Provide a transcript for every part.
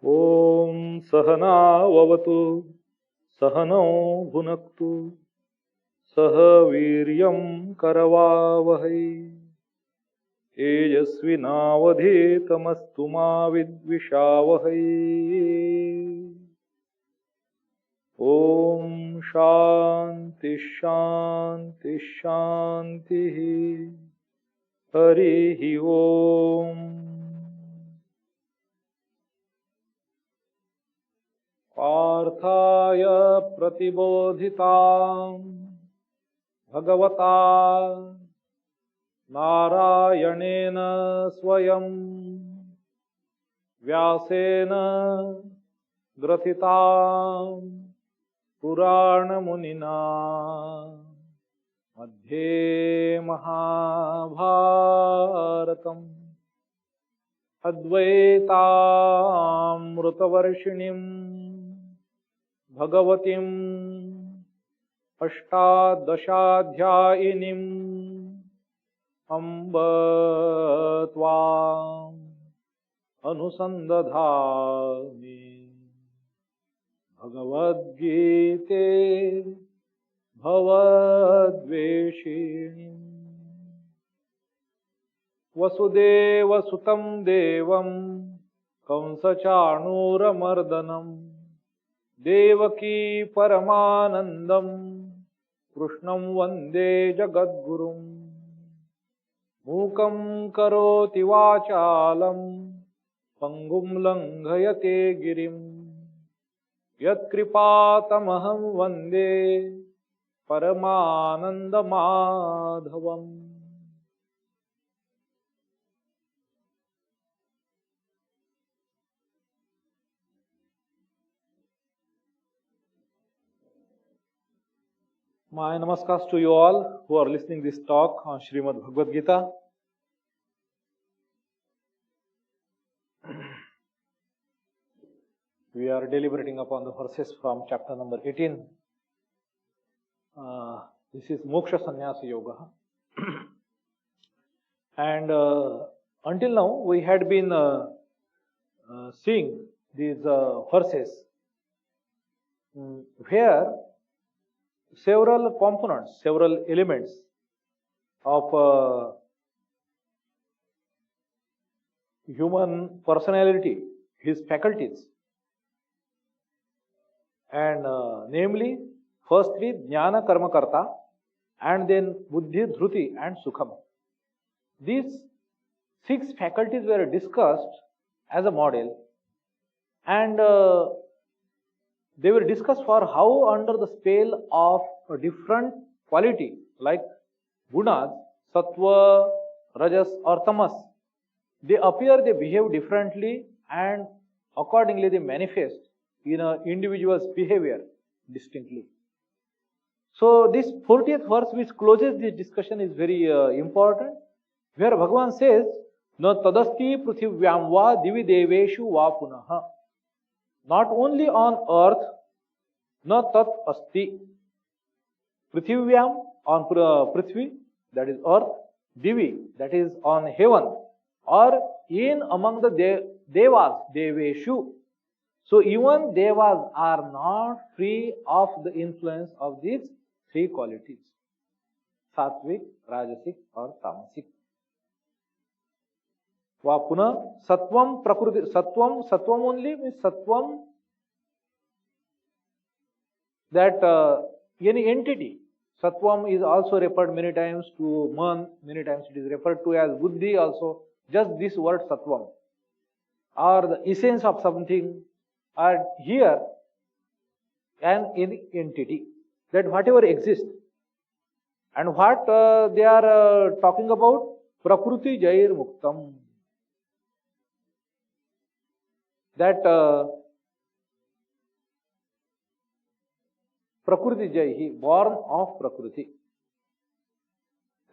ॐ सहनाववतु सहनौ भुनक्तु सह वीर्यं करवावहै तेजस्विनावधीतमस्तु मा विद्विषावहै। ॐ शान्ति शान्ति शान्तिः। हरिः ॐ। पार्थाय प्रतिबोधितां भगवता नारायणेन स्वयं व्यासेन ग्रथितां पुराणमुनिना मध्ये महाभारतम् अद्वैतामृतवर्षिणीं भगवतीम् अष्टादशाध्यायिनीम् अम्ब त्वाम् अनुसन्दधामि। भगवद्गीते भवद्वेषिणीम् वसुदेवसुतं देवं कंसचाणूरमर्दनं देवकी परमानन्दं कृष्णं वन्दे जगद्गुरुं। मूकं करोति वाचालं पङ्गुं लङ्घयते गिरिं यत्कृपातमहं वन्दे परमानन्दमाधवम्। My namaskars to you all who are listening this talk on Srimad Bhagavad Gita. We are deliberating upon the verses from chapter number 18. This is Moksha Sannyasa Yoga. And until now we had been seeing these verses where several components, several elements of human personality, his faculties, and namely, firstly, Jnana Karma Karta, and then Buddhi, Dhruti, and Sukham. These 6 faculties were discussed as a model, and they were discussed for how under the spell of a different quality like gunas, sattva, rajas or tamas, they appear, they behave differently, and accordingly they manifest in an individual's behavior distinctly. So this 40th verse which closes this discussion is very important, where Bhagavan says, Na tadasti pruthivyam va divi deveshu va punaha. Not only on earth, na tat asti. Prithvivyam, on Prithvi, that is earth, Divi, that is on heaven, or in among the devas, deveshu. So even devas are not free of the influence of these 3 qualities, sattvic, rajasic or tamasic. Vapuna sattvam prakriti, sattvam only means sattvam, that any entity. Sattvam is also referred many times to man, many times it is referred to as buddhi also, just this word sattvam, or the essence of something, or here an entity, that whatever exists. And what they are talking about? Prakriti Jair Muktam. That Prakriti Jaihi, born of Prakriti.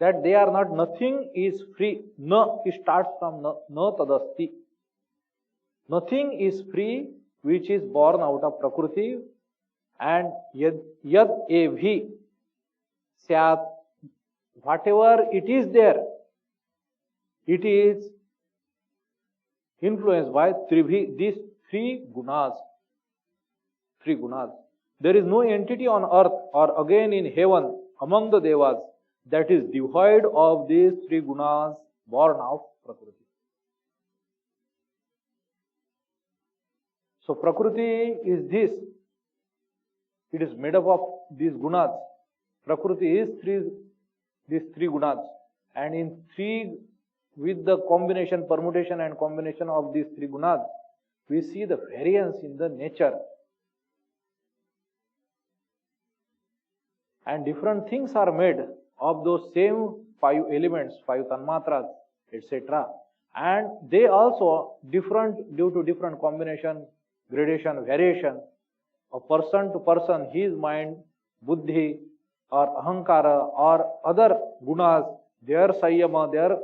That they are not, nothing is free. Na, it starts from na tadasti. Nothing is free which is born out of Prakriti, and yad evhi syat, whatever it is there, it is influenced by these three gunas. Three gunas. There is no entity on earth or again in heaven among the devas that is devoid of these three gunas born of Prakriti. So Prakriti is this. It is made up of these gunas. Prakriti is these three gunas. And in three, with the combination, permutation and combination of these three gunas, we see the variance in the nature. And different things are made of those same five elements, five tanmatras, etc. And they also different due to different combination, gradation, variation. A person to person, his mind, buddhi, or ahankara, or other gunas, their sayyama, their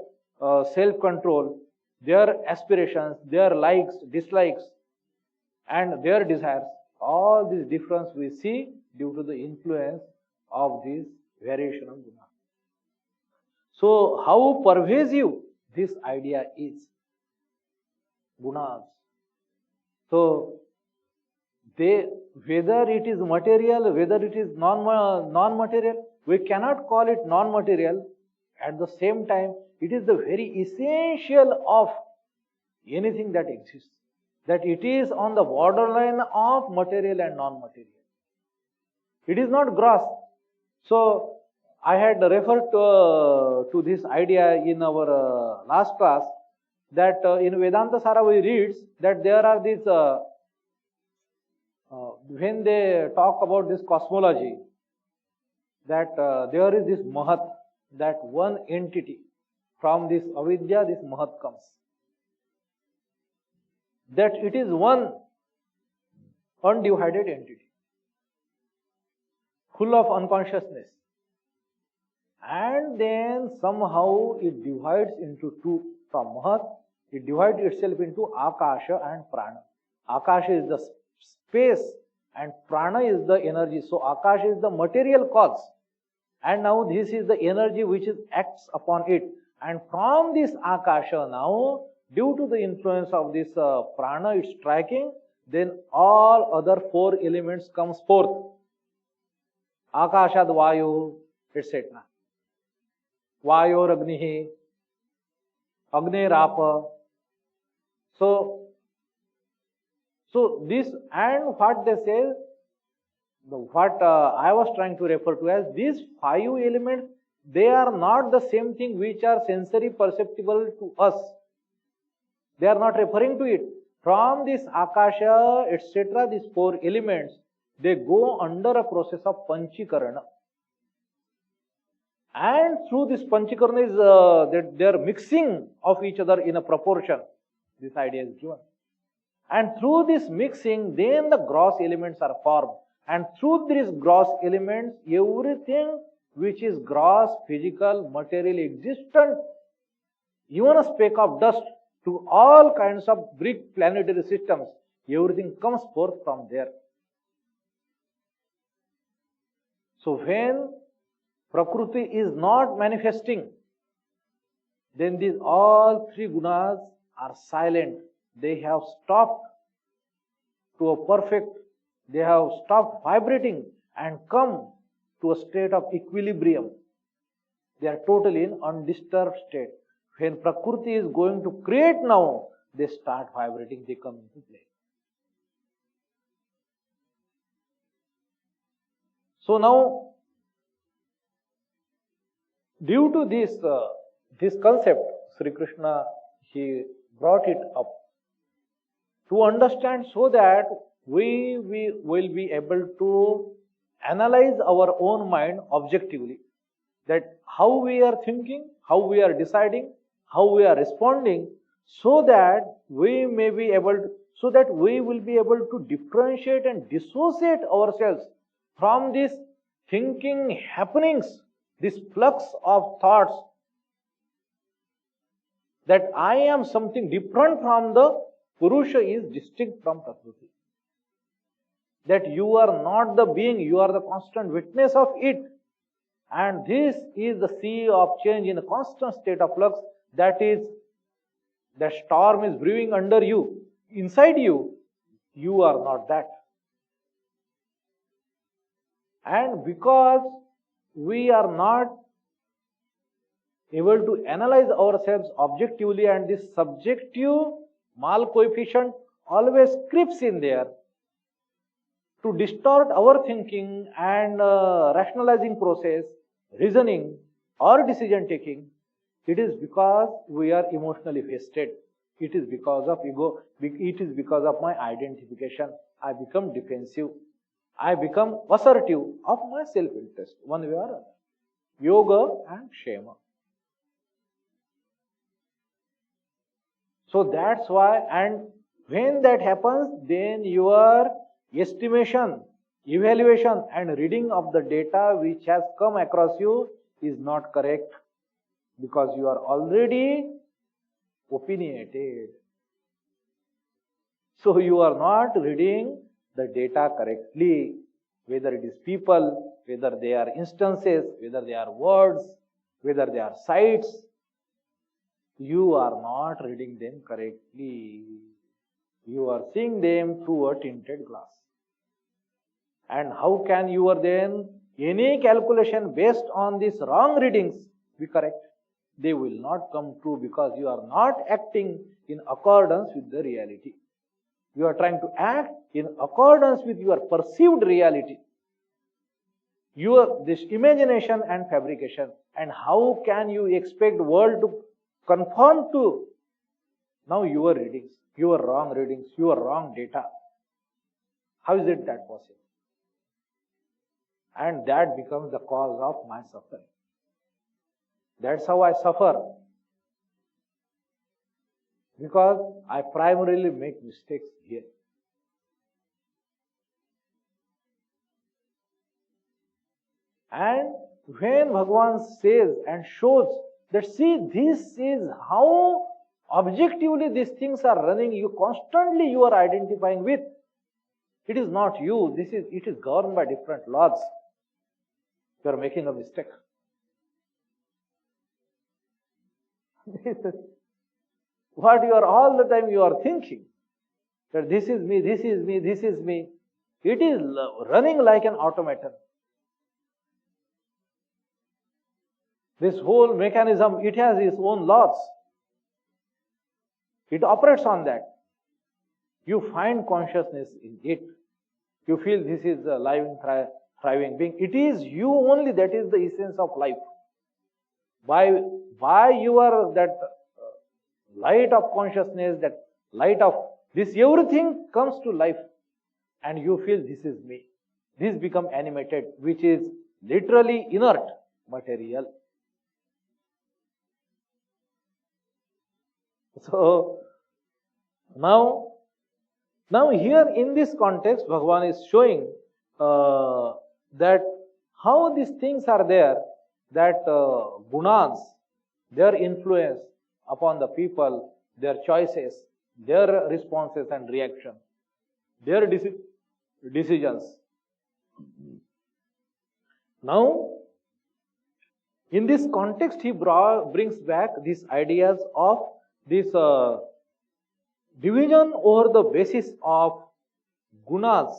self-control, their aspirations, their likes, dislikes, and their desires, all these difference we see due to the influence of this variation of guna. So, how pervasive this idea is? Gunas. So, whether it is material, whether it is non-material, we cannot call it non-material. At the same time, it is the very essential of anything that exists. That it is on the borderline of material and non-material. It is not gross. So, I had referred to this idea in our last class, that in Vedanta Sara we read that there are these, when they talk about this cosmology, that there is this Mahat, that one entity. From this avidya, this Mahat comes. That it is one undivided entity, full of unconsciousness. And then somehow it divides into two. From Mahat, it divides itself into Akasha and Prana. Akasha is the space and Prana is the energy. So Akasha is the material cause. And now this is the energy which acts upon it. And from this Akasha now, due to the influence of this Prana, it's striking, then all other four elements comes forth. Akashad Vayu, etc. Vayor Agnihi, Agner Apa. So this, and what they say, what I was trying to refer to as these five elements, they are not the same thing which are sensory perceptible to us. They are not referring to it. From this Akasha, etc., these four elements, they go under a process of Panchikarana. And through this Panchikarana is that they are mixing of each other in a proportion. This idea is given. And through this mixing, then the gross elements are formed. And through these gross elements, everything which is gross, physical, material, existent, even a speck of dust, to all kinds of big planetary systems, everything comes forth from there. So when Prakriti is not manifesting, then these all three gunas are silent. They have stopped to a perfect, they have stopped vibrating and come to a state of equilibrium. They are totally in undisturbed state. When Prakriti is going to create now, they start vibrating, they come into play. So now, due to this concept, Sri Krishna, he brought it up to understand so that we will be able to analyze our own mind objectively. That how we are thinking, how we are deciding, how we are responding, so that we may be able to, so that we will be able to differentiate and dissociate ourselves from these thinking happenings, this flux of thoughts, that I am something different from the Purusha is distinct from Prakriti. That you are not the being, you are the constant witness of it. And this is the sea of change in a constant state of flux. That is, the storm is brewing under you, inside you, you are not that. And because we are not able to analyze ourselves objectively, and this subjective mal coefficient always creeps in there to distort our thinking and rationalizing process, reasoning or decision taking, it is because we are emotionally vested. It is because of ego. It is because of my identification. I become defensive. I become assertive of my self-interest, one way or other. Yoga and Shema. So that's why, and when that happens, then your estimation, evaluation and reading of the data which has come across you is not correct, because you are already opinionated. So you are not reading the data correctly, whether it is people, whether they are instances, whether they are words, whether they are sites. You are not reading them correctly. You are seeing them through a tinted glass. And how can your then any calculation based on these wrong readings be correct? They will not come true, because you are not acting in accordance with the reality. You are trying to act in accordance with your perceived reality. This imagination and fabrication. And how can you expect the world to conform to now your readings, your wrong readings, your wrong data? How is it that possible? And that becomes the cause of my suffering. That's how I suffer. Because I primarily make mistakes here. And when Bhagavan says and shows that, see, this is how objectively these things are running, you are identifying with. It is not you. It is governed by different laws. You are making a mistake. What you are all the time you are thinking, that this is me, this is me, this is me. It is running like an automaton. This whole mechanism, it has its own laws. It operates on that. You find consciousness in it. You feel this is a living, thriving being. It is you only that is the essence of life. By your that light of consciousness, that light of this, everything comes to life, and you feel this is me. This becomes animated, which is literally inert material. So now here in this context, Bhagavan is showing that how these things are there, that gunas, their influence upon the people, their choices, their responses and reaction, their decisions. Now, in this context, he brings back these ideas of this division over the basis of gunas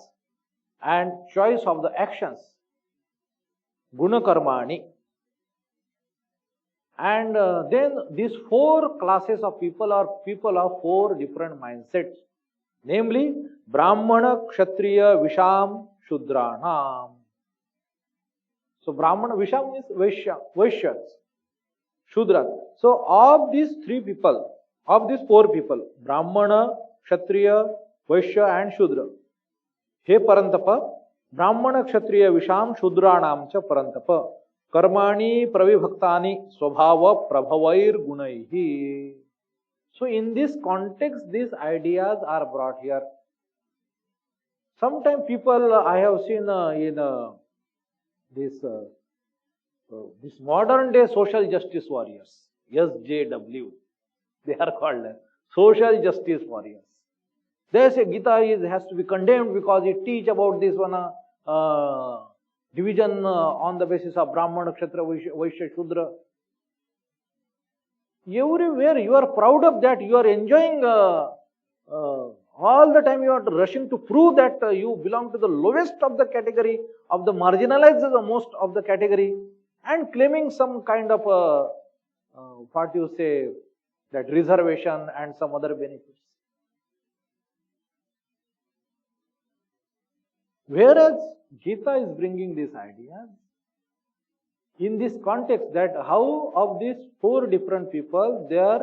and choice of the actions, guna karmani. And then these four classes of people are people of four different mindsets, namely Brahmana, Kshatriya, Visham, Shudranam. So Brahmana, Visham means Vaishyas, Shudra. So of these four people, Brahmana, Kshatriya, Vaishya and Shudra. He Parantapa, Brahmana, Kshatriya, Visham, Shudranam cha Parantapa. Karmani pravibhaktani swabhava prabhavair gunaihi. So in this context, these ideas are brought here. Sometimes people I have seen in this modern day social justice warriors, SJW, they are called social justice warriors. They say Gita has to be condemned because it teaches about this one division on the basis of Brahmana, Kshatriya, Vaishya, Shudra. Everywhere you are proud of that, you are enjoying All the time you are rushing to prove that you belong to the lowest of the category, of the marginalized the most of the category, and claiming some kind of what you say, that reservation and some other benefits. Whereas Gita is bringing this idea in this context, that how of these four different people, their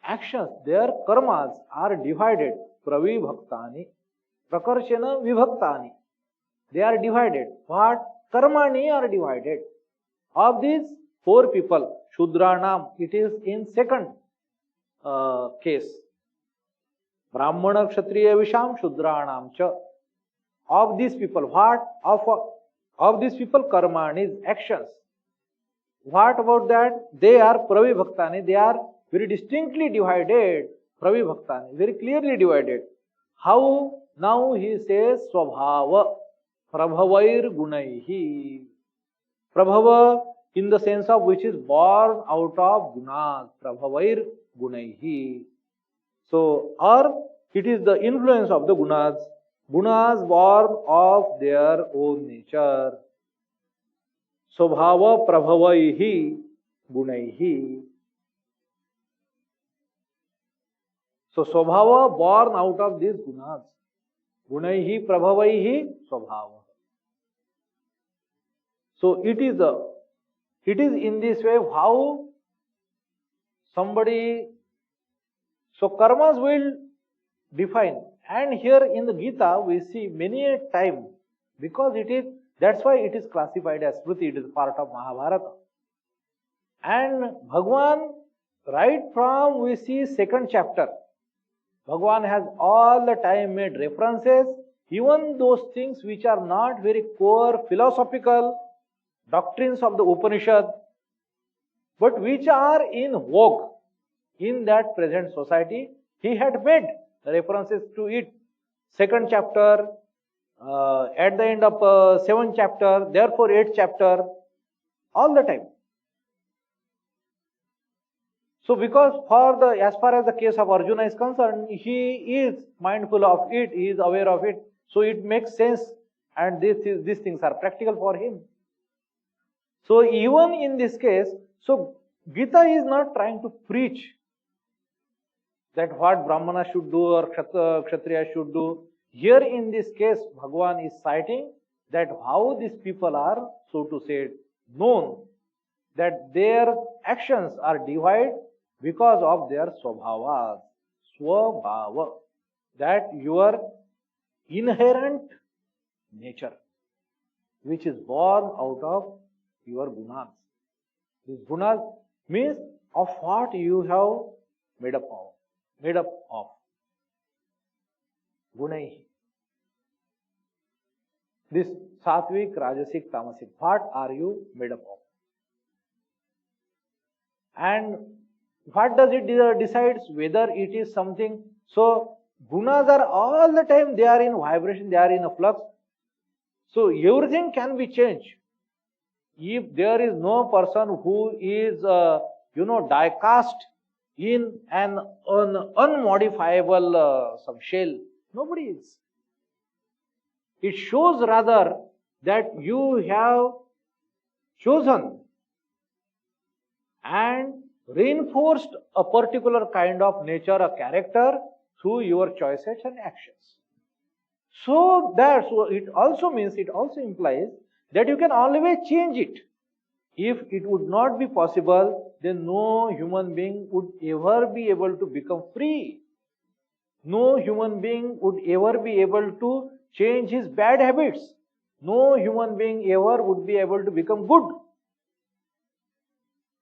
actions, their karmas are divided. Pravibhaktani, prakarshana vibhaktani. They are divided. What? Karmani are divided. Of these four people, Shudranam, it is in second case. Brahmana, Kshatriya, Visham, Shudranam cha. Of these people, what? Of these people, karmani is actions. What about that? They are pravibhaktani. They are very distinctly divided. Pravibhaktani, very clearly divided. How? Now he says swabhava, prabhavair gunaihi. Prabhava in the sense of which is born out of gunas. Prabhavair gunaihi. So, or it is the influence of the gunas. Gunas born of their own nature. Swabhava prabhavaihi gunaihi. So, swabhava born out of these gunas. Gunaihi prabhavaihi swabhava. So, it is in this way how somebody, so karmas will define. And here in the Gita we see many a time, because it is, that's why it is classified as Smriti, it is part of Mahabharata. And Bhagwan, right from we see second chapter, Bhagwan has all the time made references, even those things which are not very core philosophical doctrines of the Upanishad, but which are in vogue in that present society. He had made references to it. Second chapter, at the end of seventh chapter, therefore eighth chapter, all the time. So because for the, as far as the case of Arjuna is concerned, he is mindful of it, he is aware of it, so it makes sense, and these things are practical for him. So even in this case, so Gita is not trying to preach that what Brahmana should do or Kshatriya should do. Here in this case, Bhagavan is citing that how these people are, so to say, known, that their actions are divided because of their swabhavas, swabhava, that your inherent nature, which is born out of your gunas. These gunas means of what you have made up of. Gunaihi. This sattvic, rajasic, tamasic, what are you made up of? And what does it decides whether it is something? So gunas are all the time, they are in vibration, they are in a flux. So everything can be changed. If there is no person who is die cast in an unmodifiable some shell, nobody is. It shows rather that you have chosen and reinforced a particular kind of nature, a character, through your choices and actions. So it also means, it also implies that you can always change it. If it would not be possible, then no human being would ever be able to become free. No human being would ever be able to change his bad habits. No human being ever would be able to become good.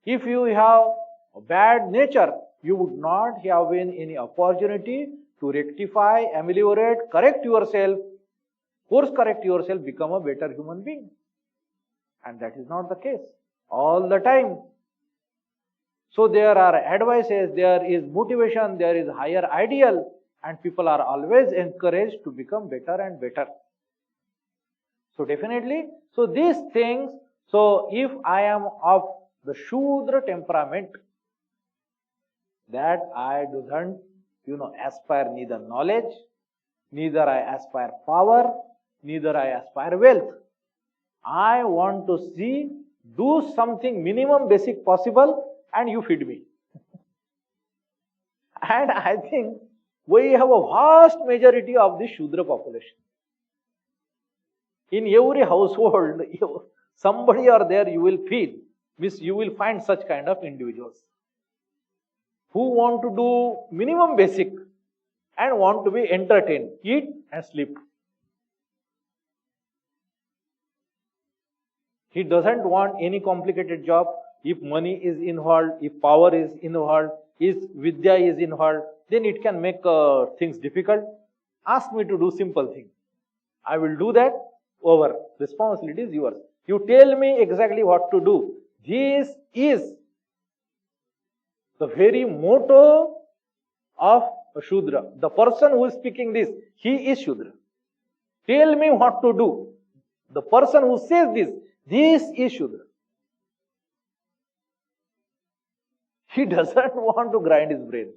If you have a bad nature, you would not have any opportunity to rectify, ameliorate, correct yourself, course correct yourself, become a better human being. And that is not the case all the time. So there are advices, there is motivation, there is higher ideal, and people are always encouraged to become better and better. So definitely, so these things, so if I am of the Shudra temperament, that I aspire neither knowledge, neither I aspire power, neither I aspire wealth. I want to see, do something minimum basic possible, and you feed me. And I think we have a vast majority of the Shudra population. In every household, somebody or there you will feel, means you will find such kind of individuals who want to do minimum basic and want to be entertained, eat and sleep. He doesn't want any complicated job. If money is involved, if power is involved, if vidya is involved, then it can make things difficult. Ask me to do simple things. I will do that. Over. Responsibility is yours. You tell me exactly what to do. This is the very motto of a Shudra. The person who is speaking this, he is Shudra. Tell me what to do. The person who says this is Shudra. He doesn't want to grind his brain.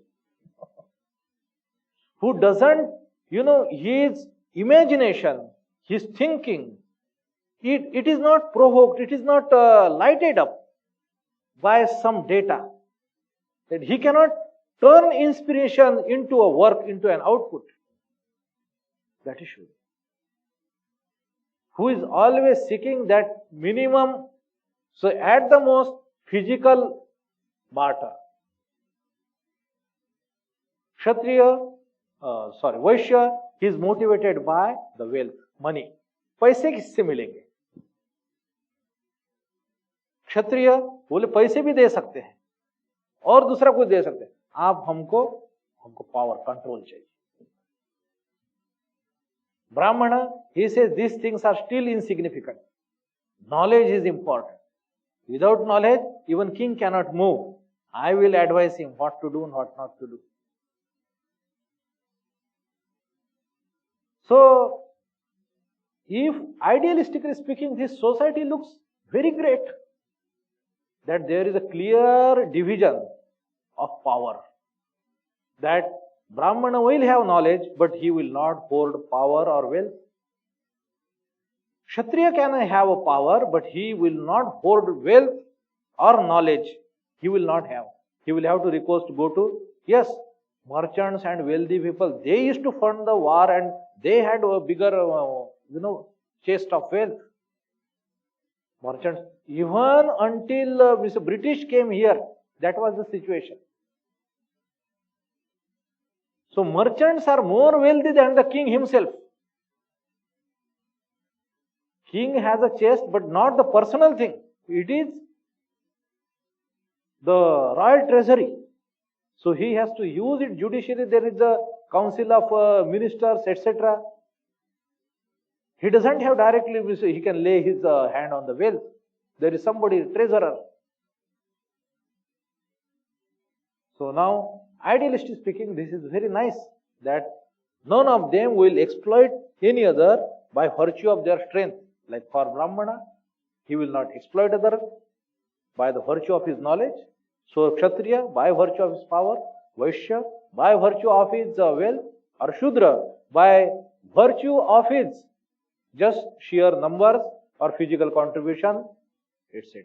Who doesn't, his imagination, his thinking, it is not provoked, it is not lighted up by some data. That he cannot turn inspiration into a work, into an output. That is Shudra. Who is always seeking that minimum, so at the most, physical barter. Vaishya, he is motivated by the wealth, money. पैसे किससे मिलेंगे? क्षत्रिय बोले पैसे भी दे सकते हैं और दूसरा कुछ दे सकते हैं, आप हमको पावर, कंट्रोल चाहिए. Brahmana, he says these things are still insignificant. Knowledge is important. Without knowledge, even king cannot move. I will advise him what to do and what not to do. So, if idealistically speaking, this society looks very great, that there is a clear division of power, that Brahmana will have knowledge, but he will not hold power or wealth. Kshatriya can have a power, but he will not hold wealth or knowledge. He will not have. He will have to recourse to go to, yes, merchants and wealthy people. They used to fund the war and they had a bigger, chest of wealth. Merchants, even until British came here, that was the situation. So merchants are more wealthy than the king himself. King has a chest, but not the personal thing. It is the royal treasury. So he has to use it judicially. There is a council of ministers, etc. He doesn't have directly, he can lay his hand on the wealth. There is somebody, treasurer. So now, idealistically speaking, this is very nice that none of them will exploit any other by virtue of their strength. Like for Brahmana, he will not exploit other by the virtue of his knowledge. So Kshatriya, by virtue of his power. Vaishya, by virtue of his wealth. Or Shudra, by virtue of his just sheer numbers or physical contribution, etc.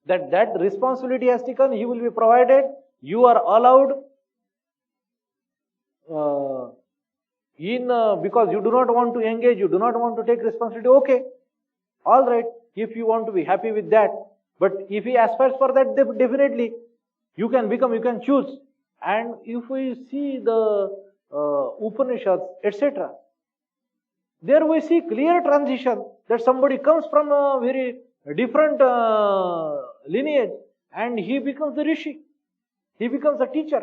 That responsibility has taken, he will be provided. You are allowed because you do not want to engage, you do not want to take responsibility, okay, all right, if you want to be happy with that. But if he aspires for that, definitely you can become, you can choose. And if we see the Upanishads, etc., there we see clear transition, that somebody comes from a very different lineage and he becomes the rishi, he becomes a teacher.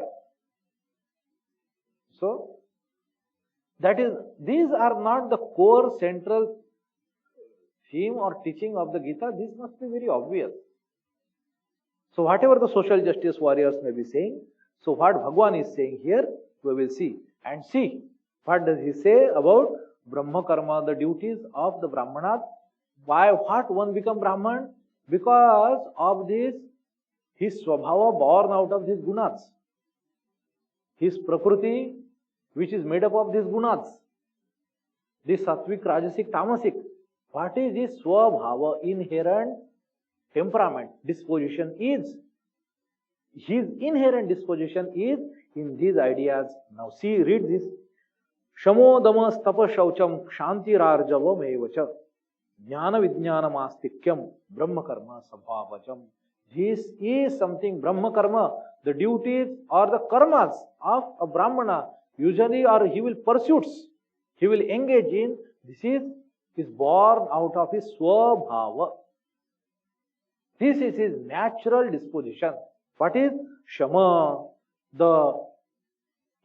So, these are not the core central theme or teaching of the Gita. This must be very obvious. So whatever the social justice warriors may be saying, so what Bhagwan is saying here, we will see. And see, what does he say about Brahma Karma, the duties of the Brahmanas? Why, what one become Brahman? Because of this, his Swabhava born out of these gunas. his prakriti, which is made up of these gunas, this sattvic, rajasic, tamasic. What is his swabhava, inherent temperament, disposition is? His inherent disposition is in these ideas. Now see, read this. Shamo damas tapa shaucham kshanti rarjava mevacha jnana vijnana mastikyam brahma karma sabhavacham. This is something Brahma karma, the duties or the karmas of a Brahmana, usually, or he will pursuits, he will engage in. This is born out of his swabhava. This is his natural disposition. What is Shama? The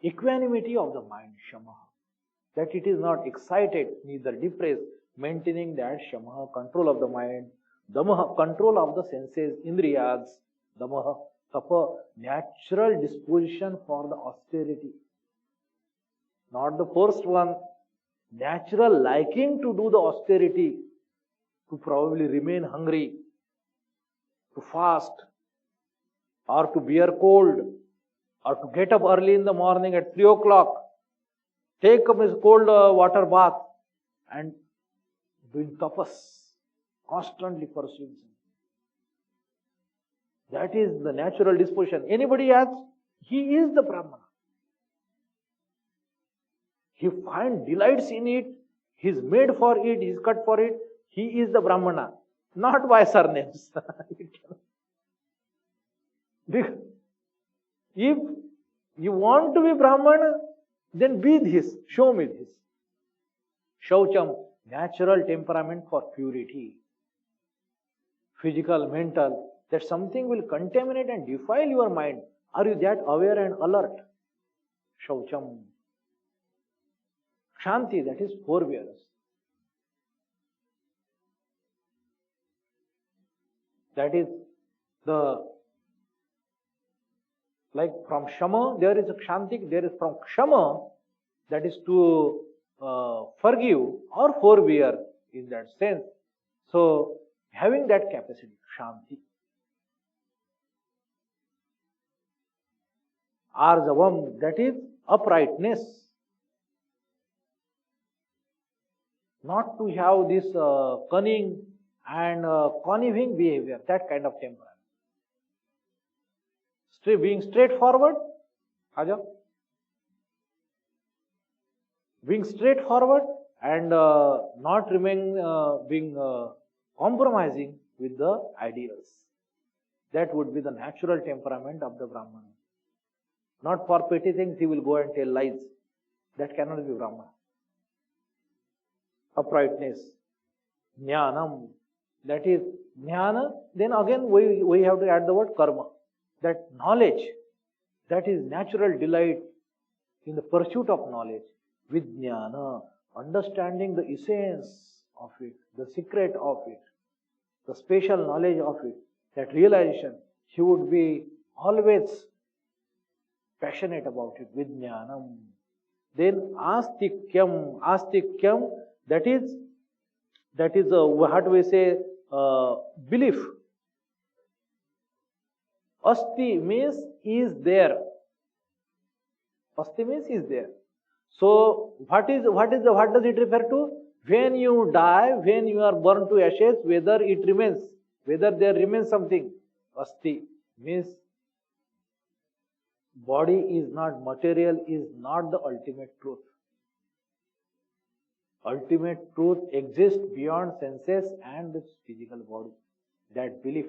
equanimity of the mind, Shama. That it is not excited, neither depressed, maintaining that Shama, control of the mind. Damaha, control of the senses, Indriyas. Damaha, Tapa, natural disposition for the austerity. Not the first one. Natural liking to do the austerity, to probably remain hungry, to fast, or to bear cold, or to get up early in the morning at 3 o'clock, take up his cold water bath, and doing tapas, constantly pursuing. That is the natural disposition. Anybody else, he is the Brahmana. He finds delights in it, he is made for it, he is cut for it, he is the Brahmana, not by surnames. If you want to be Brahmana, then be this, show me this. Shaucham, natural temperament for purity. Physical, mental, that something will contaminate and defile your mind. Are you that aware and alert? Shaucham. Shanti, that is forbearance. That is the, like from Shama, there is a Kshantik, there is from Kshama, that is to forgive or forbear in that sense. So, having that capacity, Shanti. Arjavam, that is uprightness. Not to have this cunning and conniving behavior, that kind of temperament. Being straightforward, being straightforward and not being compromising with the ideals. That would be the natural temperament of the Brahmana. Not for petty things he will go and tell lies. That cannot be Brahmana. Uprightness, jnanam, that is jnana, then again we have to add the word karma. That knowledge, that is natural delight in the pursuit of knowledge. Vijnana, understanding the essence of it, the secret of it, the special knowledge of it, that realization, he would be always passionate about it. Vijnanam. Then astikyam, that is what we say, belief. Asti means is there. Asti means is there. So what does it refer to? When you die, when you are burned to ashes, whether there remains something. Asti means body is not material, is not the ultimate truth. Ultimate truth exists beyond senses and the physical body. That belief.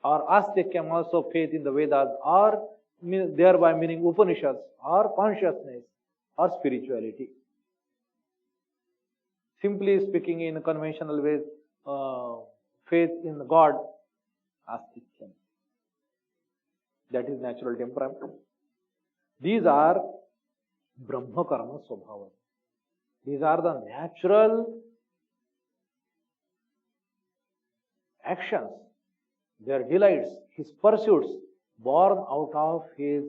Or astikyam, also faith in the Vedas, or thereby meaning Upanishads, or consciousness, or spirituality. Simply speaking in conventional ways, faith in God, astikyam. That is natural temperament. These are Brahma Karma Swabhava. These are the natural actions, their delights, his pursuits, born out of his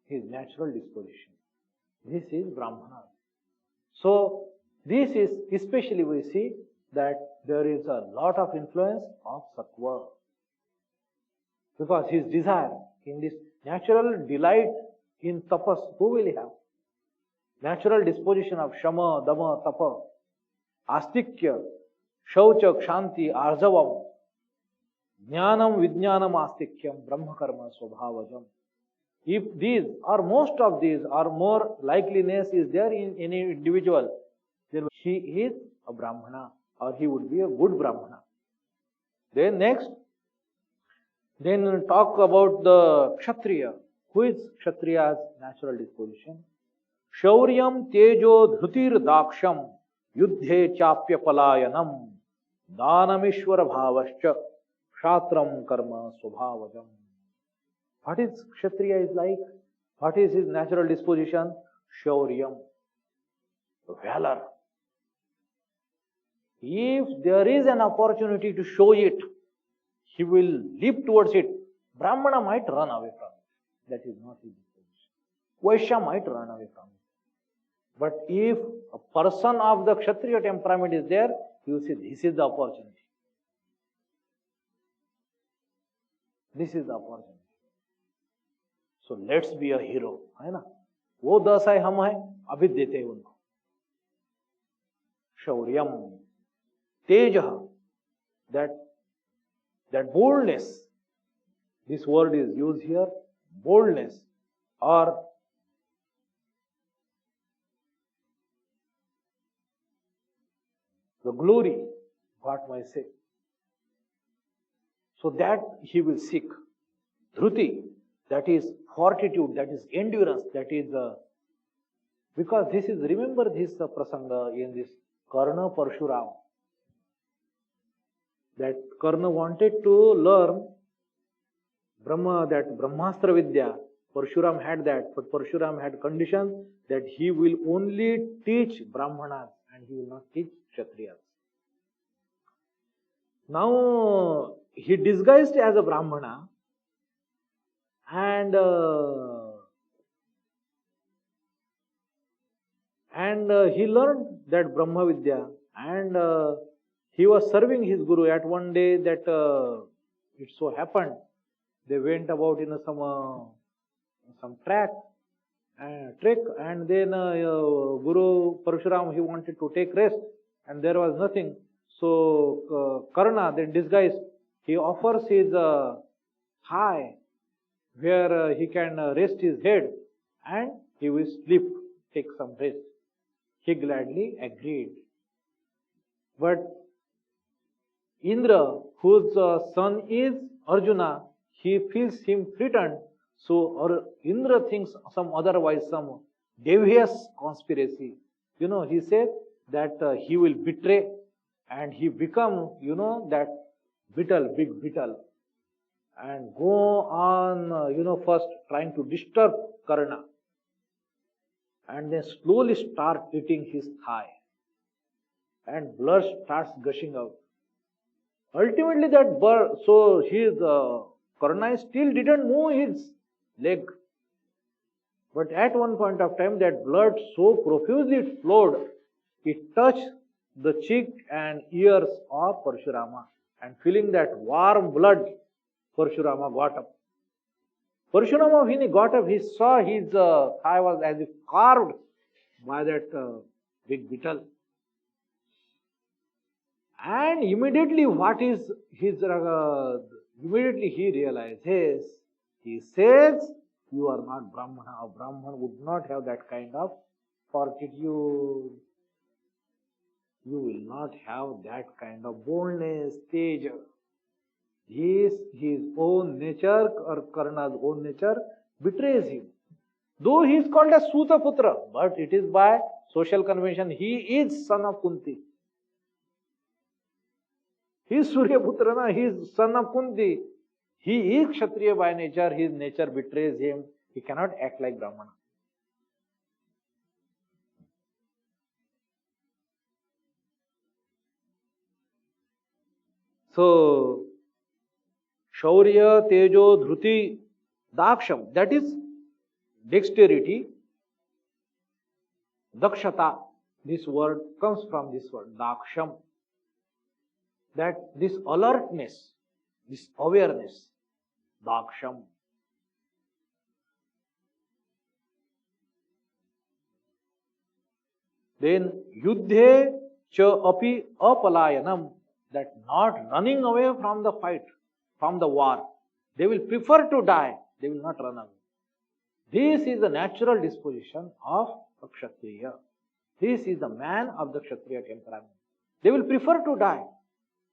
natural disposition. This is Brahmana. So, this is, especially we see that there is a lot of influence of Sattva. Because his desire in this, Natural delight in tapas, who will have? Natural disposition of shama, dama, tapa, astikya, shaucha, kshanti, arjavam, jnanam, vijnanam, astikyam, brahma karma, swabhavajam. If these or most of these or more likeliness is there in any individual, then he is a Brahmana or he would be a good Brahmana. Then next, then talk about the Kshatriya. Who is Kshatriya's natural disposition? Shauryam tejo dhrutir daksham yuddhe chapya palayanam danamishwara bhavascha kshatram karma swabhavajam. What is Kshatriya is like? What is his natural disposition? Shauryam, valor. If there is an opportunity to show it, he will leap towards it. Brahmana might run away from it. That is not his disposition. Vaishya might run away from it. But if a person of the Kshatriya temperament is there, you see this is the opportunity. This is the opportunity. So let's be a hero, है ना? वो 10 है हम हैं, अभी देते हैं उनको. Shauryam, teja, that boldness. This word is used here, boldness, or the glory, what might say. So that he will seek. Dhruti, that is fortitude, that is endurance, that is because this is, remember this prasanga in this Karna Parshuram. That Karna wanted to learn Brahma, that Brahmastra Vidya. Parshuram had that, but Parshuram had condition that he will only teach Brahmanas and he will not teach Kshatriyas. Now he disguised as a Brahmana and he learned that Brahma Vidya, and he was serving his Guru. At one day that it so happened, they went about in some trek, and then Guru Parshuram, he wanted to take rest, and there was nothing. So Karna, then disguised, he offers his thigh where he can rest his head, and he will sleep, take some rest. He gladly agreed. But Indra, whose son is Arjuna, he feels him threatened. So Indra thinks some otherwise, some devious conspiracy. He said that he will betray and he become, that beetle, big beetle, and go on, first trying to disturb Karna, and then slowly start eating his thigh, and blood starts gushing out. Ultimately, that bird, so his Karna still didn't move his leg, but at one point of time, that blood so profusely flowed, it touched the cheek and ears of Parshurama, and feeling that warm blood, Parshurama got up. Parshurama, when he got up, he saw his thigh was as if carved by that big beetle. And immediately immediately he realizes, he says, you are not Brahmana. A Brahman would not have that kind of fortitude. You will not have that kind of boldness, stage. His own nature, or Karna's own nature, betrays him. Though he is called as Sutaputra, but it is by social convention, he is son of Kunti. He is Suryaputra, he is son of Kunti. He is Kshatriya by nature, his nature betrays him. He cannot act like Brahmana. So, Shaurya, Tejo, Dhruti, Daksham, that is dexterity. Dakshata, this word comes from this word, Daksham. That this alertness, this awareness, Daksham. Then yuddhe cha api apalayanam, that not running away from the fight, from the war. They will prefer to die, they will not run away. This is the natural disposition of a Kshatriya. This is the man of the Kshatriya temperament. They will prefer to die.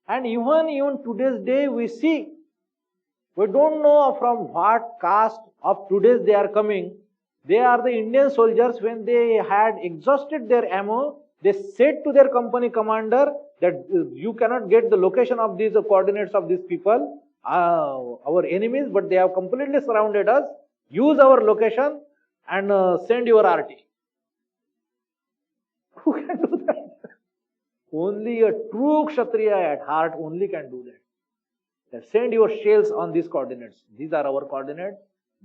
And even today's day we see, we don't know from what caste of today's they are coming. They are the Indian soldiers. When they had exhausted their ammo, they said to their company commander that you cannot get the location of these coordinates of these people, our enemies, but they have completely surrounded us. Use our location and send your RT. Who can do that? Only a true Kshatriya at heart only can do that. That send your shells on these coordinates. These are our coordinates.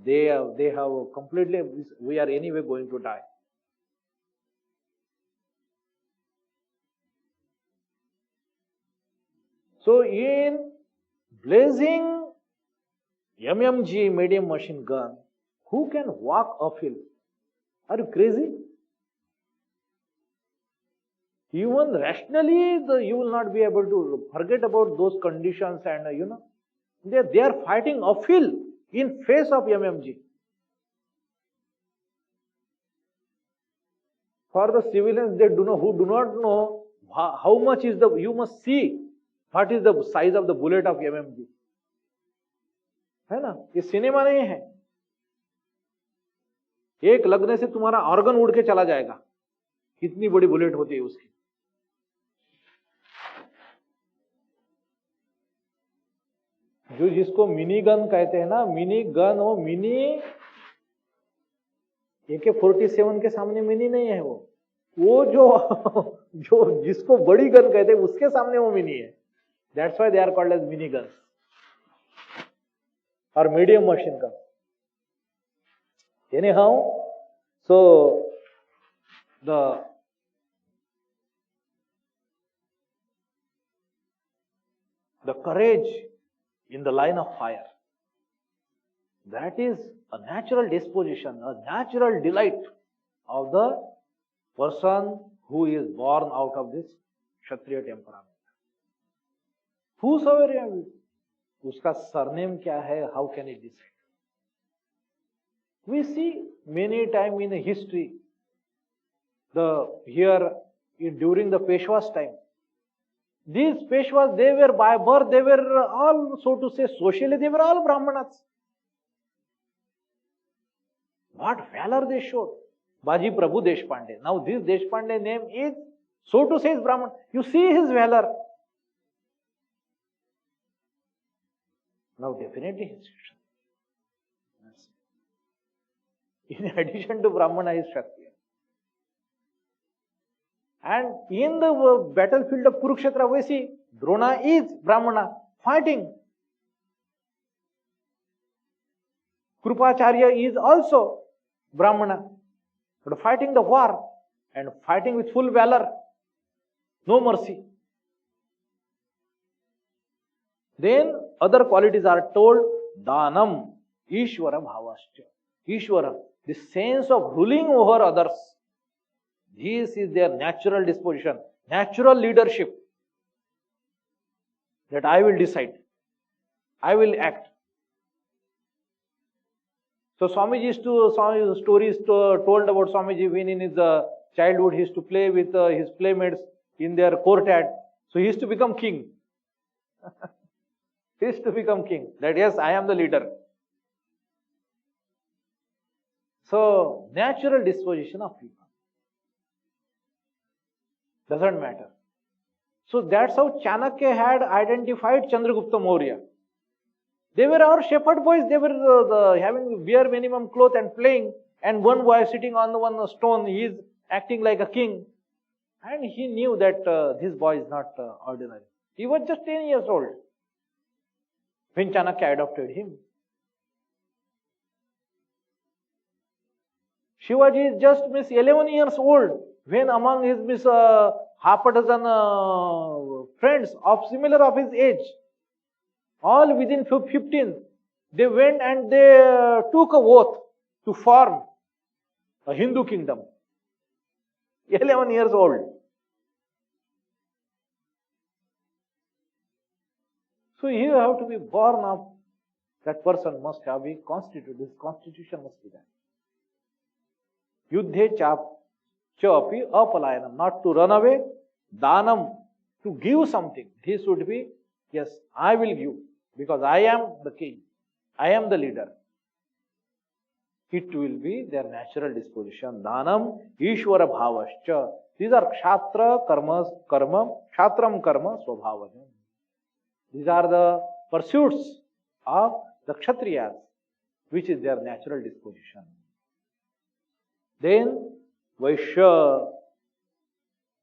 They have completely, we are anyway going to die. So in blazing MMG, medium machine gun, who can walk uphill? Are you crazy? Even rationally, you will not be able to forget about those conditions, and they are fighting uphill in face of MMG. For the civilians, who do not know how much is you must see what is the size of the bullet of MMG. है ना? ये cinema नहीं है. एक लगने से तुम्हारा organ उड़ के चला जाएगा. कितनी बड़ी बुलेट होती है उसकी. जो जिसको मिनी गन कहते हैं ना, मिनी गन हो, मिनी AK-47 के सामने मिनी नहीं है वो जो जिसको बड़ी गन कहते हैं उसके सामने वो मिनी है. That's why they are called as mini guns or medium machine gun. Anyhow, so the courage in the line of fire, that is a natural disposition, a natural delight of the person who is born out of this Kshatriya temperament. Whosoever uska surname kya hai, how can it decide? We see many times in history, during the Peshwa's time, these Peshwas, they were by birth, they were all, so to say, socially, they were all Brahmanas. What valor they showed. Baji Prabhu Deshpande. Now this Deshpande name is, so to say, is Brahman. You see his valor. Now definitely his Kshatriya. In addition to Brahmana, he is Kshatriya. And in the battlefield of Kurukshetra, we see Drona is Brahmana fighting. Krupacharya is also Brahmana, but fighting the war and fighting with full valor, no mercy. Then other qualities are told, Danam, Ishvara Bhavascha. Ishvara, the sense of ruling over others. This is their natural disposition, natural leadership. That I will decide, I will act. So Swamiji's stories told about Swamiji when in his childhood he used to play with his playmates in their courtyard. So he used to become king. He used to become king. That yes, I am the leader. So natural disposition of people. Doesn't matter. So that's how Chanakya had identified Chandragupta Maurya. They were our shepherd boys. They were having bare minimum cloth and playing, and one boy sitting on the one stone, he is acting like a king. And he knew that this boy is not ordinary. He was just 10 years old when Chanakya adopted him. Shivaji is just 11 years old when among his half a dozen friends of his age, all within 15, they went and they took a oath to form a Hindu kingdom. 11 years old. So you have to be born up. That person must have been constituted. This constitution must be there. Yuddhe chapi apalayanam. Not to run away. Danam. To give something. This would be, yes, I will give. Because I am the king. I am the leader. It will be their natural disposition. Danam Ishvara Bhavascha. These are Kshatram Karma Swabhavajam. These are the pursuits of the Kshatriyas, which is their natural disposition. Then Vaishya,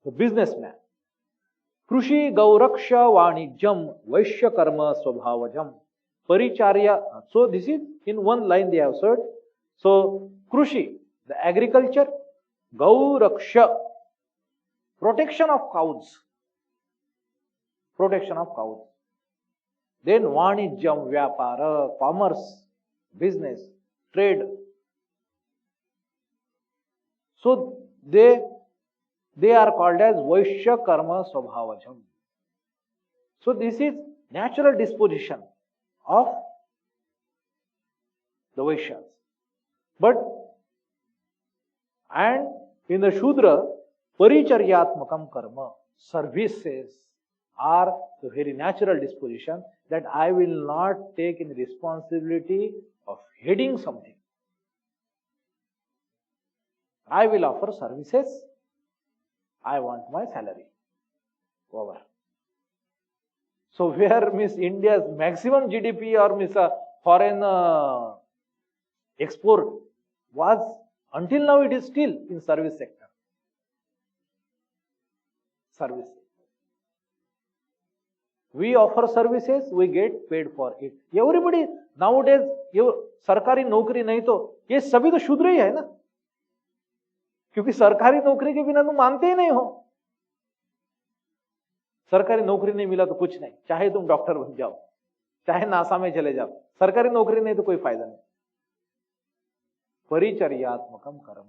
the businessman. Krushi Gauraksha Vanijam Vaishya Karma Swabhavajam. Paricharya. So this is in one line they have said. So Krushi, the agriculture. Gauraksha, protection of cows. Protection of cows. Then Vanijam, Vyapara, commerce, business, trade. So they are called as Vaishya Karma Swabhavajam. So this is natural disposition of the Vaishyas. But, and in the Shudra, Paricharyatmakam Karma, services are the very natural disposition that I will not take any responsibility of heading something. I will offer services. I want my salary. Over. So where Miss India's maximum GDP or Miss foreign export was, until now it is still in service sector. Service. We offer services, we get paid for it. Everybody nowadays, सरकारी नौकरी नहीं तो ये सभी तो शूद्र ही है ना, क्योंकि सरकारी नौकरी के बिना तुम मानते ही नहीं हो. सरकारी नौकरी नहीं मिला तो कुछ नहीं, चाहे तुम डॉक्टर बन जाओ, चाहे नासा में चले जाओ, सरकारी नौकरी नहीं तो कोई फायदा नहीं. परिचर्यात्मकम कर्म.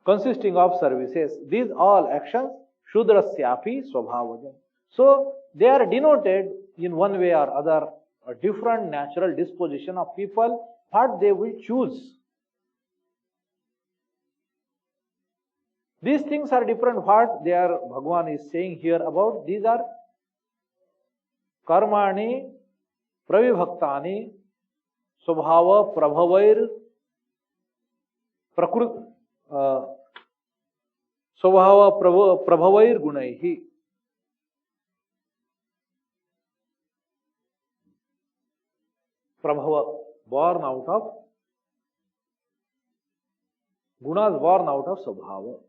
Consisting of services, these all actions Shudrasyapi Swabhavajam. So they are denoted in one way or other a different natural disposition of people, what they will choose. These things are different. What they are, Bhagavan is saying here about, these are Karmani Pravibhaktani Swabhava Prabhavair Prakrut Swabhava Prabhavair Gunaihi. Prabhava, born out of Gunas, born out of Swabhava.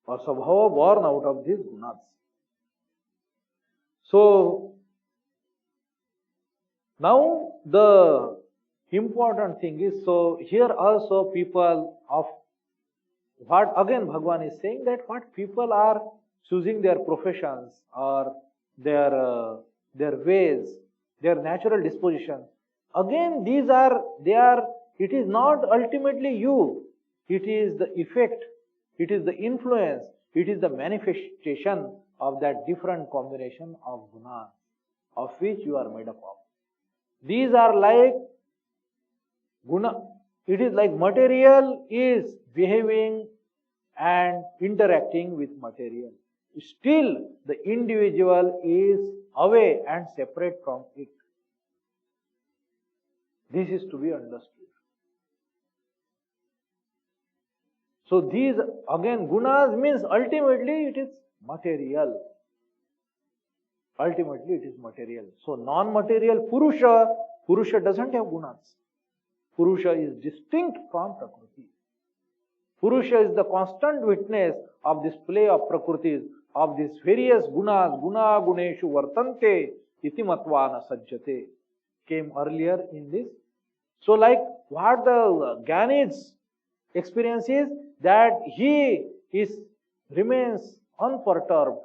Or Swabhava born out of these Gunas. So now the important thing is, so here also people of what again Bhagavan is saying, that what people are choosing their professions or their ways, their natural disposition. Again, these are, it is not ultimately you. It is the effect, it is the influence, it is the manifestation of that different combination of gunas of which you are made up of. These are like guna. It is like material is behaving and interacting with material. Still, the individual is away and separate from it. This is to be understood. So these, again, gunas means ultimately it is material. Ultimately it is material. So non-material Purusha doesn't have gunas. Purusha is distinct from Prakriti. Purusha is the constant witness of this play of Prakritis, of these various gunas, guna guneshu vartante iti matvana sajjate, came earlier in this. So like what the Jnani's experience is, that he remains unperturbed,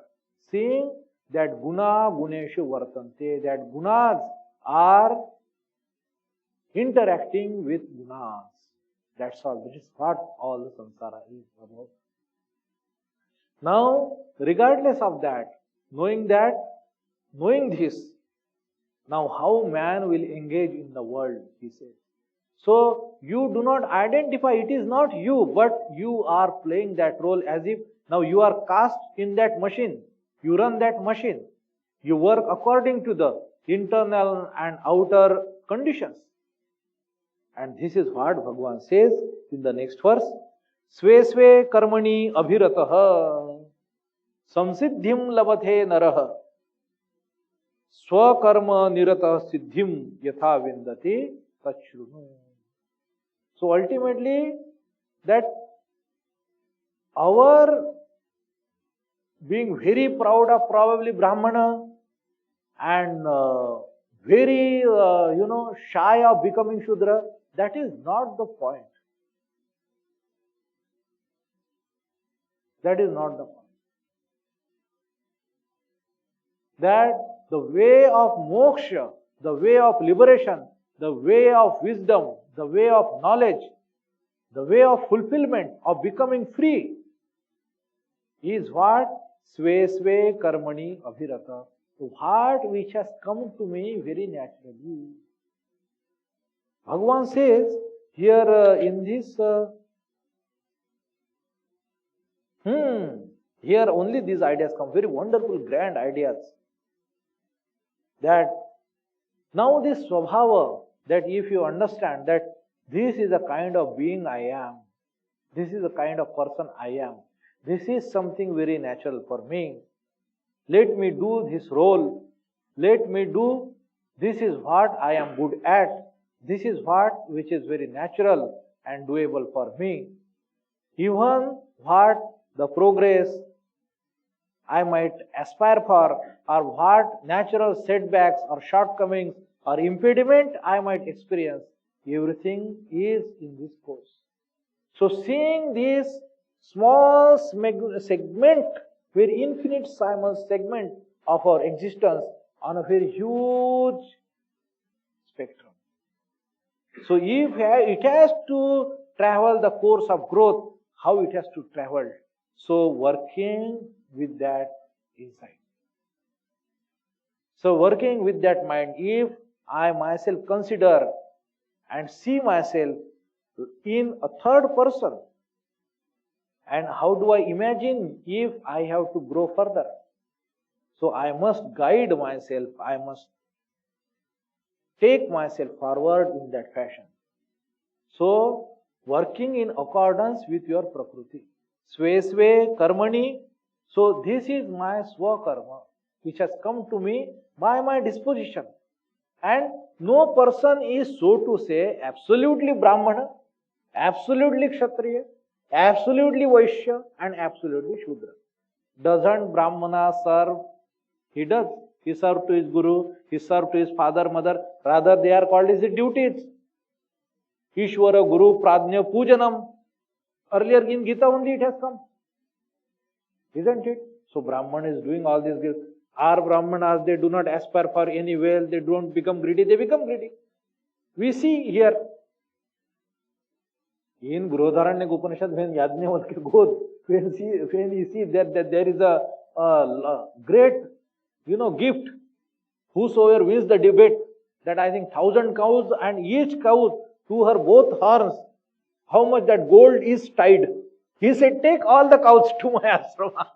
seeing that guna guneshu vartante, that gunas are interacting with gunas. That's all. This is what all the samsara is about. Now, regardless of that, knowing this, now how man will engage in the world, he says. So, you do not identify, it is not you, but you are playing that role as if now you are cast in that machine. You run that machine. You work according to the internal and outer conditions. And this is what Bhagavan says in the next verse. Sve sve karmani abhiratah samsiddhim labate narah swakarma niratah siddhim yatha vindati tachrunu. So ultimately, that our being very proud of probably Brahmana and very, shy of becoming Shudra, that is not the point. That is not the point. That the way of moksha, the way of liberation, the way of wisdom, the way of knowledge, the way of fulfillment, of becoming free, is what? Sve sve karmani abhirata. What which has come to me very naturally. Bhagavan says here in this, here only these ideas come, very wonderful, grand ideas. That now this swabhava, that if you understand that this is the kind of being I am, this is the kind of person I am, this is something very natural for me. Let me do this role. Let me do, this is what I am good at. This is what which is very natural and doable for me. Even what the progress I might aspire for, or what natural setbacks or shortcomings or impediment I might experience, everything is in this course. So seeing this small segment, very infinite segment of our existence on a very huge spectrum. So if it has to travel the course of growth, how it has to travel? So working with that insight. So working with that mind, if I myself consider and see myself in a third person, and how do I imagine if I have to grow further? So I must guide myself, I must take myself forward in that fashion. So, working in accordance with your prakriti. Sve sve karmani. So, this is my swakarma, which has come to me by my disposition. And no person is, so to say, absolutely Brahmana, absolutely Kshatriya, absolutely Vaishya, and absolutely Shudra. Doesn't Brahmana serve? He does. He served to his guru, he served to his father, mother. Rather, they are called as the duties. Ishvara, Guru, Pradnya, Pujanam. Earlier in Gita only it has come. Isn't it? So Brahman is doing all these gifts. Our Brahmanas, they do not aspire for any wealth, they don't become greedy, they become greedy. We see here in Grodharanya Upanishad, when Yajnavalkya goes, when he sees that there is a great gift, whosoever wins the debate, that I think 1,000 cows, and each cow to her both horns, how much that gold is tied. He said, take all the cows to my ashrama.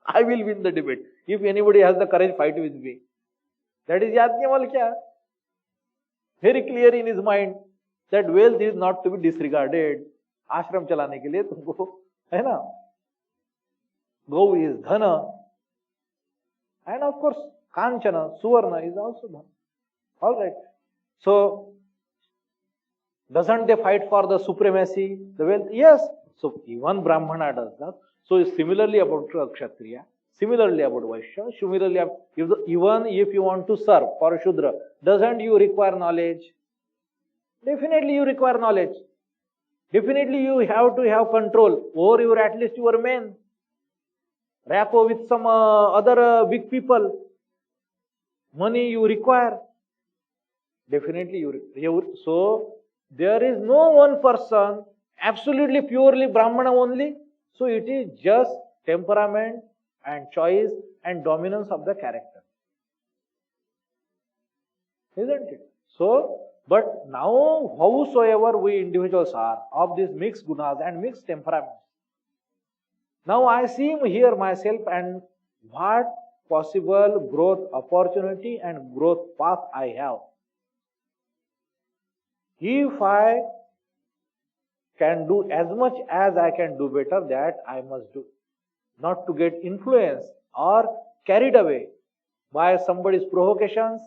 I will win the debate. If anybody has the courage, fight with me. That is Yajnavalkya. Very clear in his mind that wealth is not to be disregarded. Ashram chalane ke liye tumko, hai na? Go is dhana. And of course, Kanchana, Suvarna is also dhana. Alright. So, doesn't they fight for the supremacy, the wealth? Yes. So, even Brahmana does that. So, similarly about Kshatriya, similarly about Vaishya, similarly, even if you want to serve for Shudra, doesn't you require knowledge? Definitely you require knowledge. Definitely you have to have control over at least your men. rapport with some other big people, money you require. Definitely so there is no one person absolutely purely Brahmana only. So it is just temperament and choice and dominance of the character. Isn't it? So, but now howsoever we individuals are of these mixed gunas and mixed temperaments, now I see here myself and what possible growth opportunity and growth path I have. If I can do as much as I can do better, that I must do. Not to get influenced or carried away by somebody's provocations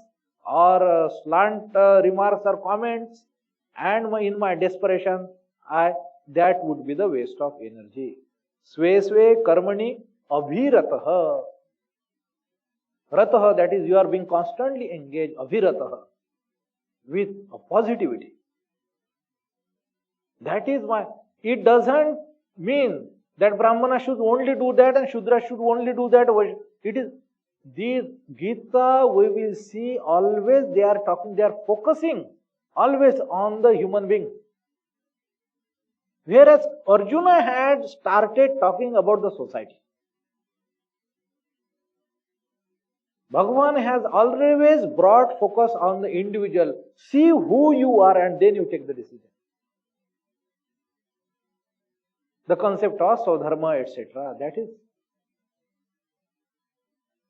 or slant remarks or comments, and in my desperation, that would be the waste of energy. Sve sve karmani abhiratah. Ratah, that is, you are being constantly engaged, abhiratah, with a positivity. That is why it doesn't mean that Brahmana should only do that and Shudra should only do that. It is the Gita, we will see always they are focusing always on the human being. Whereas Arjuna had started talking about the society. Bhagavan has always brought focus on the individual. See who you are and then you take the decision. The concept of Swadharma, etc. That is.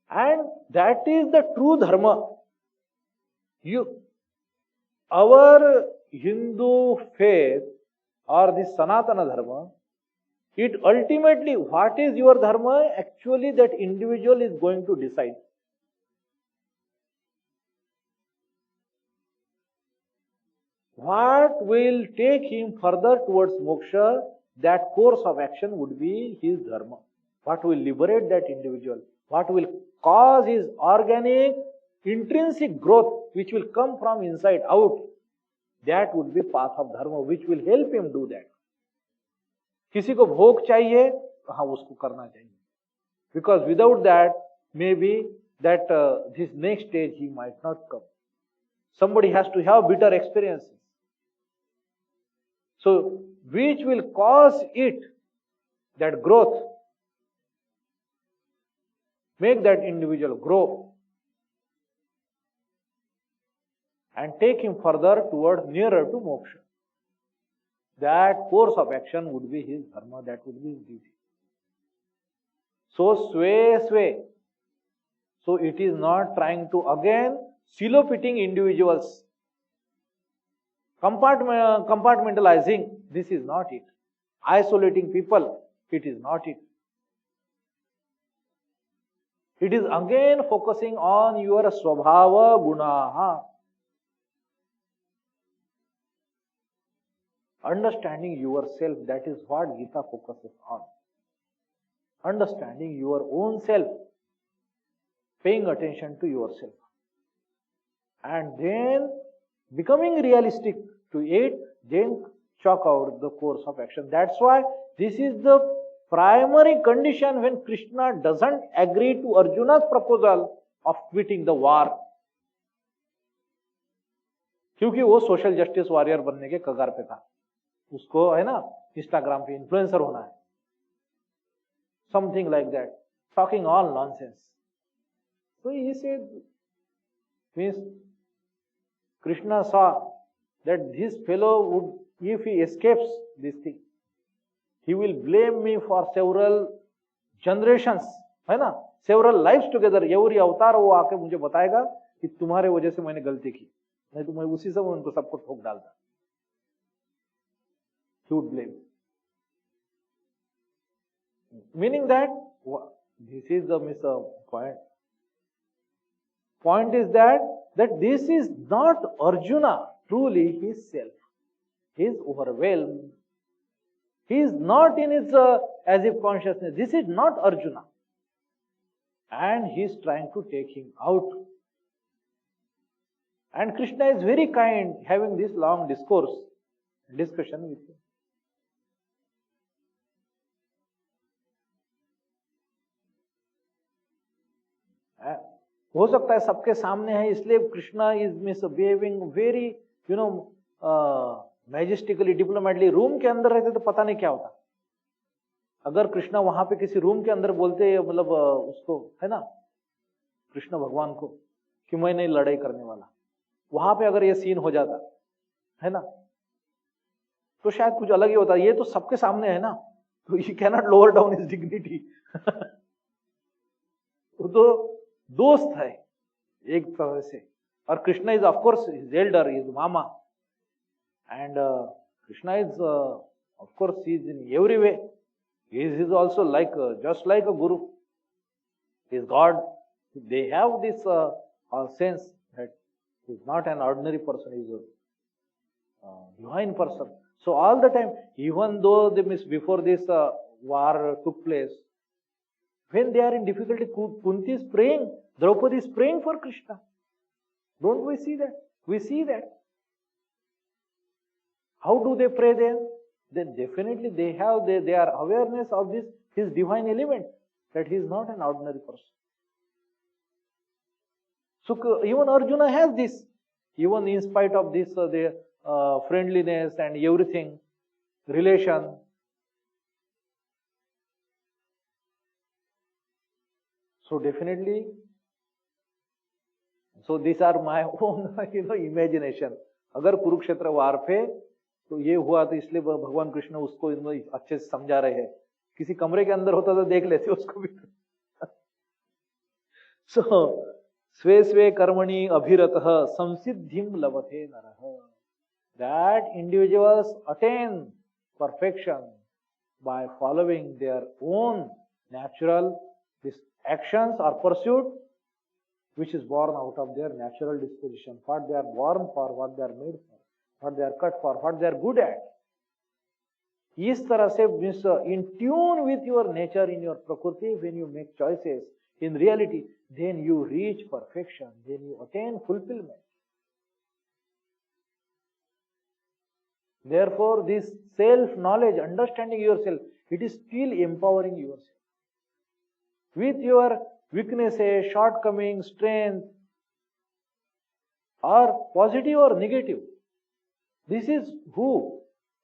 And that is the true Dharma. Our Hindu faith or the Sanatana Dharma, it ultimately, what is your Dharma? Actually, that individual is going to decide. What will take him further towards moksha? That course of action would be his dharma. What will liberate that individual? What will cause his organic, intrinsic growth, which will come from inside out? That would be path of dharma, which will help him do that. किसी को भोग चाहिए, हाँ उसको करना चाहिए. Because without that, maybe that this next stage he might not come. Somebody has to have bitter experiences. So, which will cause it, that growth, make that individual grow and take him further towards nearer to moksha. That course of action would be his dharma, that would be his duty. So, sway. So, it is not trying to again silo-pitting individuals. Compartmentalizing, this is not it. Isolating people, it is not it. It is again focusing on your swabhava gunaha. Understanding yourself, that is what Gita focuses on. Understanding your own self, paying attention to yourself. And then becoming realistic to it, then chalk out the course of action. That's why this is the primary condition when Krishna doesn't agree to Arjuna's proposal of quitting the war. क्योंकि वो social justice warrior बनने के कगार पे था. उसको है ना इंस्टाग्राम पे इन्फ्लुएंसर होना है. Something like that. Talking all nonsense. So he said, means Krishna saw that this fellow would, if he escapes this thing, he will blame me for several generations, है ना, several lives together. Every अवतार वो आके मुझे बताएगा कि तुम्हारे वजह से मैंने गलती की, नहीं तो मैं उसी समय उनको सबको ठोक डालता. He would blame. Meaning that this is the point. Point is that this is not Arjuna, truly his self. He is overwhelmed. He is not in his as if consciousness. This is not Arjuna. And he is trying to take him out. And Krishna is very kind, having this long discussion with him. हो सकता है सबके सामने है, इसलिए Krishna is misbehaving very majestically, diplomatically. Room के अंदर रहते तो पता नहीं क्या होता. अगर कृष्णा वहां पे किसी रूम के अंदर बोलते, मतलब उसको है ना, कृष्ण भगवान को, कि मैं नहीं लड़ाई करने वाला, वहां पे अगर ये सीन हो जाता है ना, तो शायद कुछ अलग ही होता. ये तो सबके सामने है ना, तो you cannot lower down his dignity. वो तो दोस्त है एक तरह से. और Krishna is of course his Elder, his mama, and Krishna is of course he is in every way, he is also like just like a guru, he is God. They have this sense that he is not an ordinary person, he is a divine person. So all the time, even though they miss before this war took place, when they are in difficulty, Kunti is praying, Draupadi is praying for Krishna. Don't we see that? We see that. How do they pray there? Then definitely they have their awareness of this, his divine element, that he is not an ordinary person. So even Arjuna has this, even in spite of this their friendliness and everything, relation. So definitely, so these are my own imagination. अगर कुरुक्षेत्र वार पे तो ये हुआ, तो इसलिए भगवान कृष्ण उसको अच्छे से समझा रहे हैं. किसी कमरे के अंदर होता तो देख लेते उसको भी. सो स्वे स्वे कर्मणि अभिरतः संसिद्धिं लभते नरः. That individuals attain perfection by following their own natural actions or pursuit, which is born out of their natural disposition, what they are born for, what they are made for, what they are cut for, what they are good at. इस तरह से in tune with your nature, in your prakriti, when you make choices in reality, then you reach perfection, then you attain fulfillment. Therefore, this self-knowledge, understanding yourself, it is still empowering yourself. With your weaknesses, shortcomings, strength, or positive or negative, this is who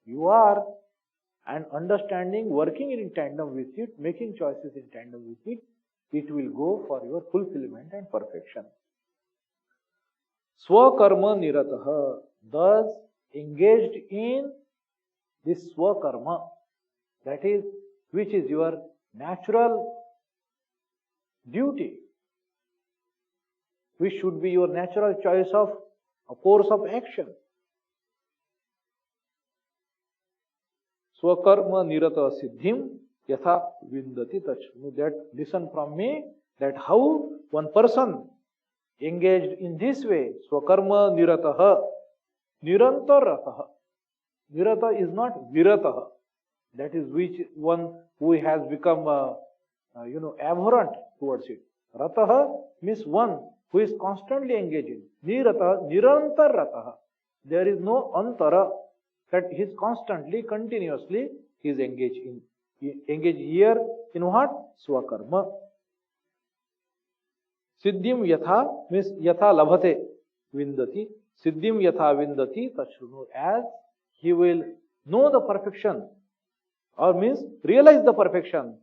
you are, and understanding, working in tandem with it, making choices in tandem with it, it will go for your fulfillment and perfection. Swakarma niratah, thus engaged in this swakarma, that is, which is your natural duty, which should be your natural choice of a course of action. Swakarma nirata siddhim yatha vindati tachnu. That listen from me, that how one person engaged in this way, swakarma nirataha, nirantarataha. Nirata is not virataha. That is which one who has become abhorrent towards it. Rataha means one who is constantly engaged in. Nirata, nirantarataha. There is no antara, that he is constantly, continuously, he is engaged in. Engaged here in what? Swakarma. Siddhim yatha means yatha labhate vindati. Siddhim yatha vindati tachrunu. As he will know the perfection, or means realize the perfection,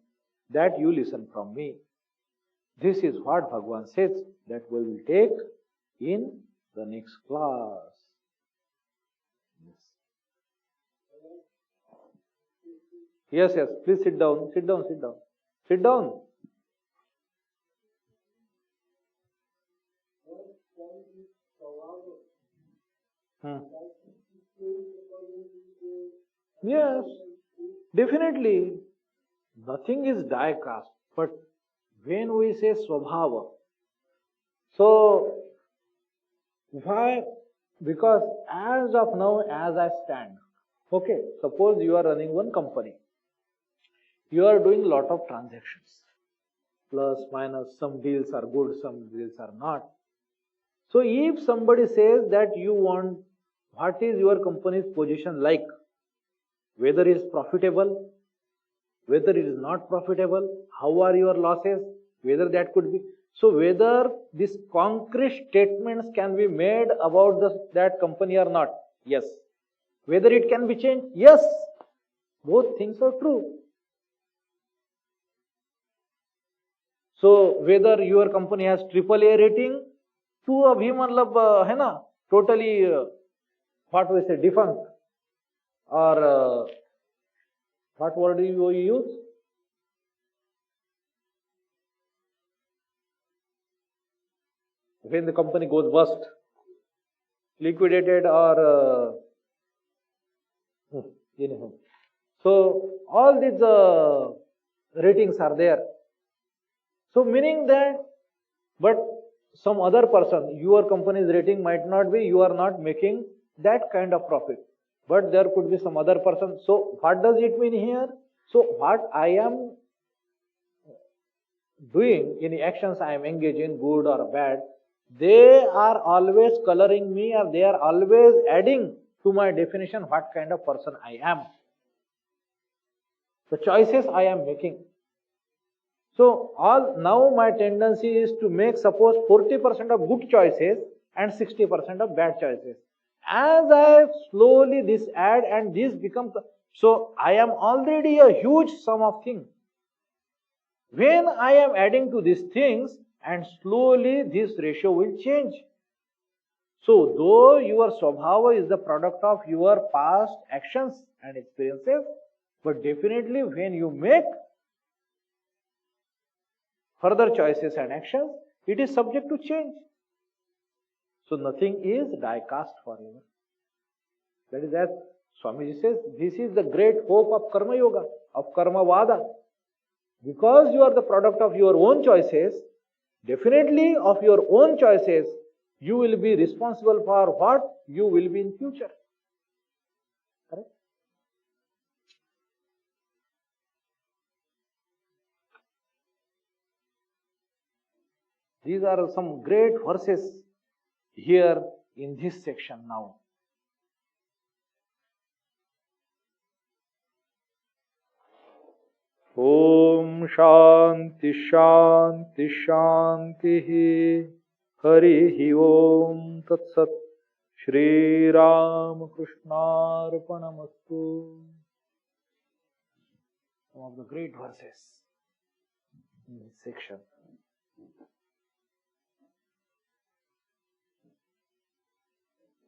that you listen from me. This is what Bhagavan says, that we will take in the next class. Yes, please sit down, sit down, sit down. Sit down. Yes, definitely. Nothing is die-cast. But when we say swabhava, so why? Because as of now, as I stand, okay, suppose you are running one company. You are doing a lot of transactions. Plus, minus, some deals are good, some deals are not. So if somebody says that you want, what is your company's position like? Whether it is profitable, whether it is not profitable, how are your losses, whether that could be. So whether these concrete statements can be made about that company or not, yes. Whether it can be changed, yes. Both things are true. So whether your company has AAA rating, to abhi matlab hai na, totally what we say defunct, or what word do you use? When the company goes bust, liquidated, or so all these ratings are there. So meaning that, but some other person, your company's rating might not be, you are not making that kind of profit. But there could be some other person. So what does it mean here? So what I am doing, any actions I am engaging, good or bad, they are always coloring me, or they are always adding to my definition what kind of person I am. The choices I am making. So now my tendency is to make suppose 40% of good choices and 60% of bad choices. As I slowly this add and this becomes, so I am already a huge sum of things. When I am adding to these things, and slowly this ratio will change. So though your swabhava is the product of your past actions and experiences, but definitely when you make further choices and actions, it is subject to change. So nothing is die-cast forever. That is as Swamiji says, this is the great hope of Karma Yoga, of Karma Vada. Because you are the product of your own choices, definitely of your own choices, you will be responsible for what you will be in future. Correct? These are some great verses here in this section now. Om Shanti Shanti Shanti Hari Om Tat Sat Shri Ramakrishna Arpanamastu. Some of the great verses in this section.